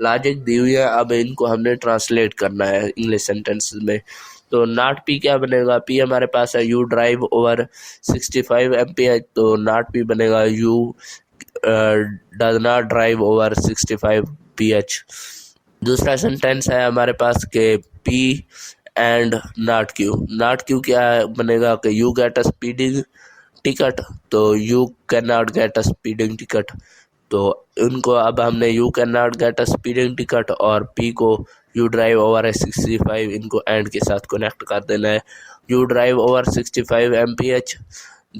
Logic دی ہوئی ہے، اب ان کو ہم نے ٹرانسلیٹ کرنا ہے انگلش سینٹینس میں. تو ناٹ پی کیا بنے گا؟ پی ہمارے پاس ہے یو ڈرائیو اوور 65 MPH، تو ناٹ پی بنے گا you does not drive over 65 PH. دوسرا سینٹینس ہے ہمارے پاس کہ P and not Q. Not Q کیا بنے گا کہ you get a speeding ticket, تو you can not get a speeding ticket. تو ان کو اب ہم نے you can not get a speeding ticket اور پی کو یو ڈرائیو اوور 65 ان کو اینڈ کے ساتھ کنیکٹ کر دینا ہے. You drive over 65 MPH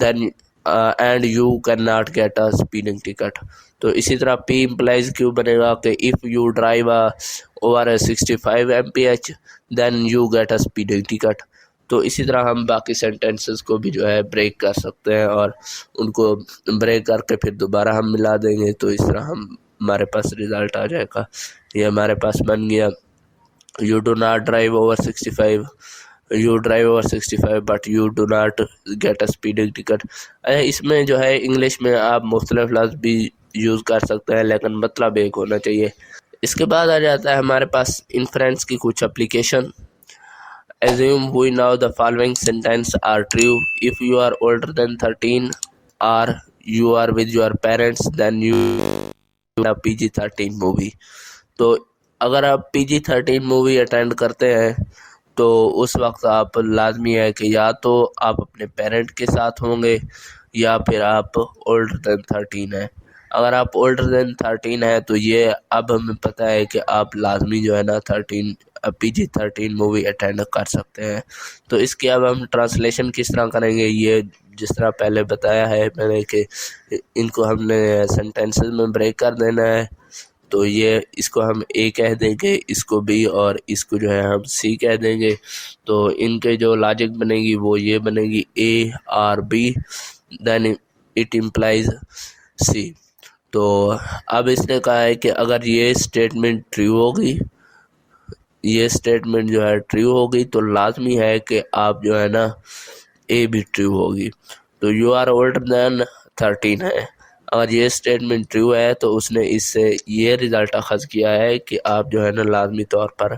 then and you can not get a speeding ticket. تو اسی طرح پی امپلائز کیو بنے گا کہ if you drive over 65 MPH then you get a speeding ticket. تو اسی طرح ہم باقی سینٹینسز کو بھی جو ہے بریک کر سکتے ہیں اور ان کو بریک کر کے پھر دوبارہ ہم ملا دیں گے، تو اس طرح ہمارے پاس رزلٹ آ جائے گا. یہ ہمارے پاس بن گیا you do not drive over 65، you drive over 65 but you do not get a speeding ticket. اس میں جو ہے انگلش میں آپ مختلف لفظ بھی یوز کر سکتے ہیں لیکن مطلب ایک ہونا چاہیے. اس کے بعد آ جاتا ہے ہمارے پاس انفرینس کی کچھ application. Assume we know the following sentence are true. If you are older than 13 or you are with your parents, then you a PG-13 movie. تو اگر آپ PG-13 مووی اٹینڈ کرتے ہیں تو اس وقت آپ لازمی ہے کہ یا تو آپ اپنے پیرنٹ کے ساتھ ہوں گے یا پھر آپ اولڈر دین 13 ہیں. اگر آپ اولڈر دین 13 ہیں تو یہ اب ہمیں پتہ ہے کہ آپ لازمی جو ہے نا PG-13 مووی اٹینڈ کر سکتے ہیں. تو اس کی اب ہم ٹرانسلیشن کس طرح کریں گے؟ یہ جس طرح پہلے بتایا ہے میں نے کہ ان کو ہم نے سینٹینسز میں بریک کر دینا ہے. تو یہ اس کو ہم اے کہہ دیں گے، اس کو بی، اور اس کو جو ہے ہم سی کہہ دیں گے. تو ان کے جو لاجک بنے گی وہ یہ بنے گی اے اور بی دین اٹ امپلائز سی. تو اب اس نے کہا ہے کہ اگر یہ اسٹیٹمنٹ ٹرو ہوگی، یہ اسٹیٹمنٹ جو ہے ٹرو ہوگی تو لازمی ہے کہ آپ جو ہے نا اے بھی ٹرو ہوگی. تو یو آر اولڈر دین 13 ہے، اگر یہ اسٹیٹمنٹ ٹرو ہے تو اس نے اس سے یہ رزلٹ اخذ کیا ہے کہ آپ جو ہے نا لازمی طور پر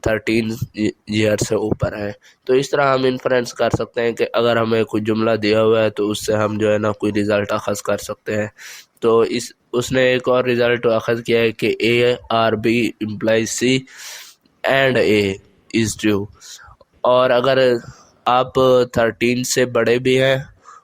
13 ایئر سے اوپر ہے. تو اس طرح ہم انفرینس کر سکتے ہیں کہ اگر ہمیں کوئی جملہ دیا ہوا ہے تو اس سے ہم جو ہے نا کوئی رزلٹ اخذ کر سکتے ہیں. تو اس نے ایک اور رزلٹ اخذ کیا ہے کہ A R B implies C and A is true. اور اگر آپ 13 سے بڑے بھی ہیں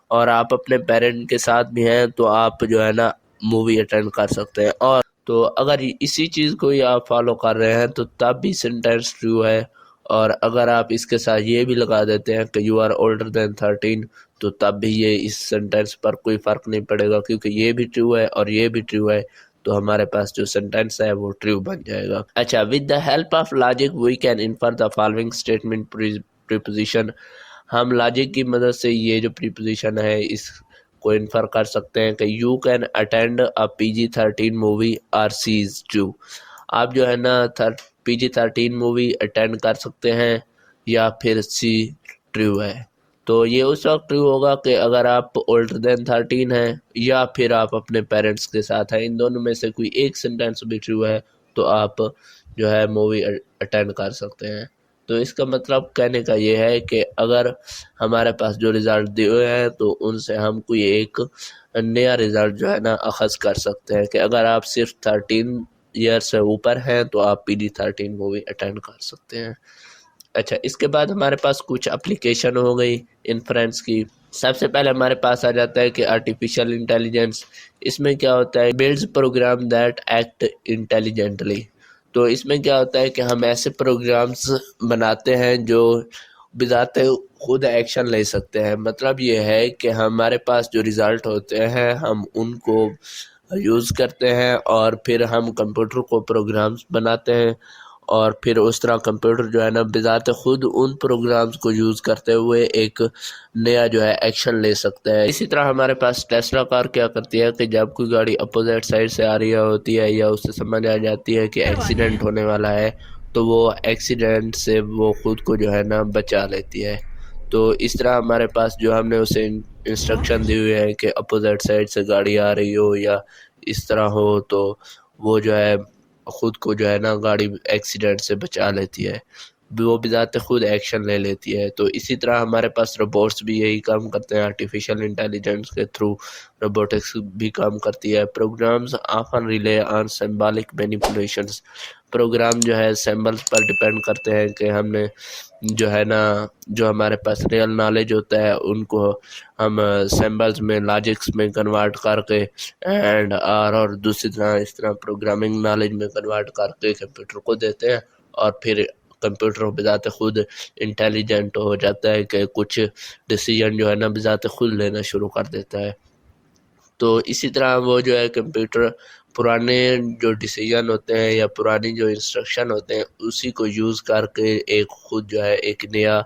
اور آپ اپنے پیرنٹ کے ساتھ بھی ہیں تو آپ جو ہے نا مووی اٹینڈ کر سکتے ہیں. اور تو اگر اسی چیز کو ہی آپ فالو کر رہے ہیں تو تب بھی سینٹینس ٹرو ہے. اور اگر آپ اس کے ساتھ یہ بھی لگا دیتے ہیں کہ یو آر اولڈر دین 13 تو تب بھی یہ اس سینٹینس پر کوئی فرق نہیں پڑے گا کیونکہ یہ بھی ٹرو ہے اور یہ بھی ٹرو ہے. تو ہمارے پاس جو سینٹینس ہے وہ ٹرو بن جائے گا. اچھا، with the help of logic we can infer the following statement proposition. ہم لاجک کی مدد سے یہ جو پریپوزیشن ہے اس کو انفر کر سکتے ہیں کہ you can attend a PG-13 movie اور سی از ٹرو. آپ جو ہے نا PG-13 مووی اٹینڈ کر سکتے ہیں یا پھر سی ٹرو ہے. تو یہ اس وقت ٹرو ہوگا کہ اگر آپ اولڈر دین 13 ہیں یا پھر آپ اپنے پیرنٹس کے ساتھ ہیں، ان دونوں میں سے کوئی ایک سینٹینس بھی ٹرو ہے تو آپ جو ہے مووی اٹینڈ کر سکتے ہیں. تو اس کا مطلب کہنے کا یہ ہے کہ اگر ہمارے پاس جو رزلٹ دیے ہوئے ہیں تو ان سے ہم کوئی ایک نیا رزلٹ جو ہے نا اخذ کر سکتے ہیں کہ اگر آپ صرف 13 ایئر سے اوپر ہیں تو آپ PG-13 مووی اٹینڈ کر سکتے ہیں. اچھا، اس کے بعد ہمارے پاس کچھ اپلیکیشن ہو گئی انفرینس کی. سب سے پہلے ہمارے پاس آ جاتا ہے کہ آرٹیفیشیل انٹیلیجنس. اس میں کیا ہوتا ہے؟ Builds program that act intelligently. تو اس میں کیا ہوتا ہے کہ ہم ایسے پروگرامز بناتے ہیں جو بذات خود ایکشن لے سکتے ہیں. مطلب یہ ہے کہ ہمارے پاس جو رزلٹ ہوتے ہیں ہم ان کو یوز کرتے ہیں اور پھر ہم کمپیوٹر کو پروگرامز بناتے ہیں اور پھر اس طرح کمپیوٹر جو ہے نا بذات خود ان پروگرامز کو یوز کرتے ہوئے ایک نیا جو ہے ایکشن لے سکتا ہے. اسی طرح ہمارے پاس ٹیسلا کار کیا کرتی ہے کہ جب کوئی گاڑی اپوزٹ سائڈ سے آ رہی ہوتی ہے یا اس سے سمجھ آ جاتی ہے کہ ایکسیڈنٹ ہونے والا ہے تو وہ ایکسیڈنٹ سے وہ خود کو جو ہے نا بچا لیتی ہے. تو اس طرح ہمارے پاس جو ہم نے اسے انسٹرکشن دی ہوئی ہے کہ اپوزٹ سائڈ سے گاڑی آ رہی ہو یا اس طرح ہو تو وہ جو ہے خود کو جو ہے نا گاڑی ایکسیڈنٹ سے بچا لیتی ہے، وہ بذات خود ایکشن لے لیتی ہے۔ تو اسی طرح ہمارے پاس روبوٹس بھی یہی کام کرتے ہیں، آرٹیفیشل انٹیلیجنس کے تھرو روبوٹکس بھی کام کرتی ہے۔ پروگرامز آفن ریلے آن سمبولک مینیپولیشنز، پروگرام جو ہے سمبلس پر ڈیپینڈ کرتے ہیں کہ ہم نے جو ہے نا جو ہمارے پاس ریئل نالج ہوتا ہے ان کو ہم سمبلز میں لاجکس میں کنورٹ کر کے اینڈ آر اور دوسری طرح اس طرح پروگرامنگ نالج میں کنورٹ کر کے کمپیوٹر کو دیتے ہیں، اور پھر کمپیوٹر بذات خود انٹیلیجنٹ ہو جاتا ہے کہ کچھ ڈیسیجن جو ہے نا بذات خود لینا شروع کر دیتا ہے۔ تو اسی طرح وہ جو ہے کمپیوٹر پرانے جو ڈیسیجن ہوتے ہیں یا پرانی جو انسٹرکشن ہوتے ہیں اسی کو یوز کر کے ایک خود جو ہے ایک نیا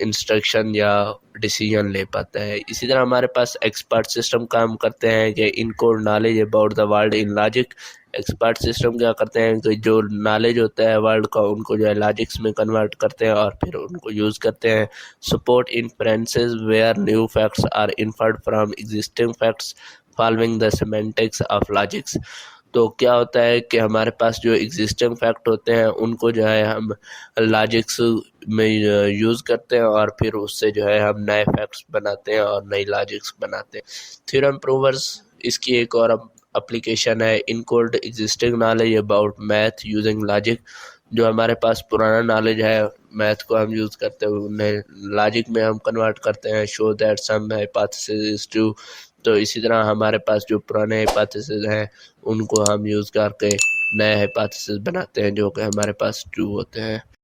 انسٹرکشن یا ڈیسیجن لے پاتا ہے۔ اسی طرح ہمارے پاس ایکسپرٹ سسٹم کام کرتے ہیں کہ ان کو knowledge about the world in logic, expert system کیا کرتے ہیں کہ جو نالج ہوتا ہے ورلڈ کا ان کو جو ہے لاجکس میں کنورٹ کرتے ہیں اور پھر ان کو یوز کرتے ہیں۔ Support inferences where new facts are inferred from existing facts following the semantics of logics. تو کیا ہوتا ہے کہ ہمارے پاس جو ایگزسٹنگ فیکٹ ہوتے ہیں ان کو جو ہے ہم لاجکس میں یوز کرتے ہیں اور پھر اس سے جو ہے ہم نئے فیکٹس بناتے ہیں اور نئی لاجکس بناتے ہیں۔ تھیورم پروورز اس کی ایک اور اپلیکیشن ہے انکوڈ existing knowledge about math using logic, جو ہمارے پاس پرانا نالج ہے میتھ کو ہم یوز کرتے ہیں انہیں لاجک میں ہم کنورٹ کرتے ہیں، show that some hypothesis is true. تو اسی طرح ہمارے پاس جو پرانے ہائپوتھیسز ہیں ان کو ہم یوز کر کے نئے ہائپوتھیسز بناتے ہیں جو کہ ہمارے پاس ٹرو ہوتے ہیں۔